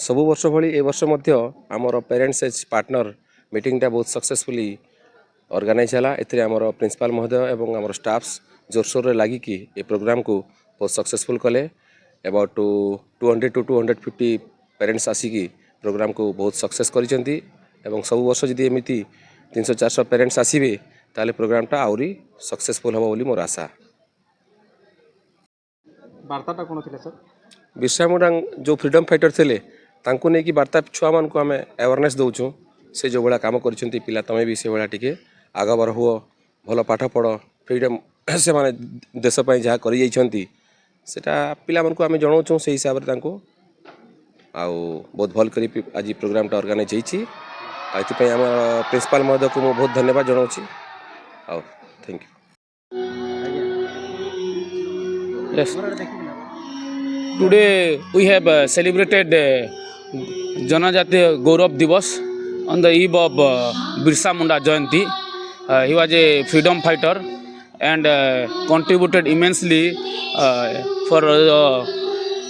सब वर्ष भली ए वर्ष मध्य आमर पेरेंट्स एज पार्टनर मीटिंगटा बहुत सक्सेसफुली ऑर्गेनाइज है। एथिरे आमर प्रिंसिपल महोदय एवं आमर स्टाफ्स जोरसोर रे लागिकी ए प्रोग्राम को बहुत सक्सेसफुल कले। अबाउट 200 to 250 पेरेंट्स आसिकी प्रोग्राम को बहुत सक्सेस करिसेंती एवं सब वर्ष जदि एमिति 300-400 पेरेंट्स आसीबे ताले प्रोग्रामटा आउरी सक्सेसफुल हबो बोली मोर आशा। वार्ताटा कोन थिले सर? बिरसा मुंडा जो फ्रीडम फाइटर थिले तांको नेकी वार्ता छुआ मान को आमे अवेयरनेस दउछु। से जो बड़ा काम करिसेंती पिला तमे भी से बड़ा टिके आगा बर हुओ भलो पाठ पढ़ फ्रीडम से माने देश पई जहा करि जाइछंती सेटा पिला मन को आमे जणाउछु। से हिसाब रे तांको आउ बहुत भल करी आज प्रोग्रामटा ऑर्गेनाइज होईछि। आइति पई हमर प्रिंसिपल महोदय को बहुत धन्यवाद जणाउछि। आउ thank you. Yes. Today we have celebrated Janajatiya Gaurav Divas on the eve of Birsa Munda Jayanti. He was a freedom fighter and contributed immensely for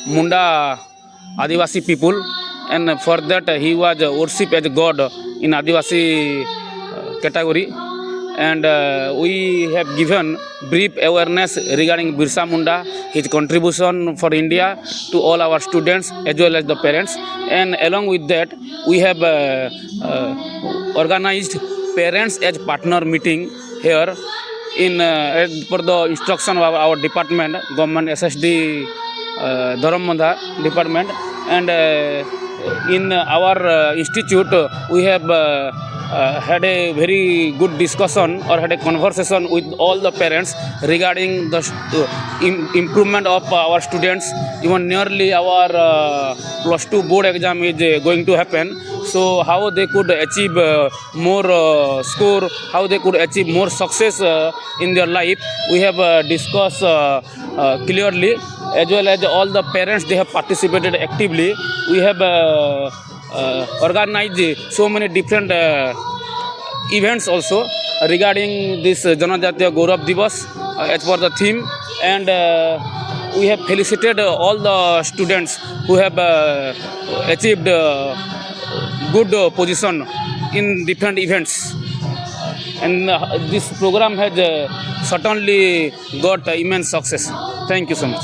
Munda Adivasi people, and for that he was worshipped as God in Adivasi category. And we have given brief awareness regarding Birsa Munda, his contribution for India to all our students as well as the parents. And along with that, we have organized parents as partner meeting here in as per the instruction of our department, government SSD Dharamandha department. And in our institute, we have had a very good discussion or had a conversation with all the parents regarding the improvement of our students. Even nearly our plus 2 board exam is going to happen. So how they could achieve more score, how they could achieve more success in their life, we have discussed clearly, as well as all the parents, they have participated actively. We have organized so many different events also regarding this Janajatiya Gaurav Divas as per the theme, and we have felicitated all the students who have achieved good position in different events, and this program has certainly got immense success. Thank you so much.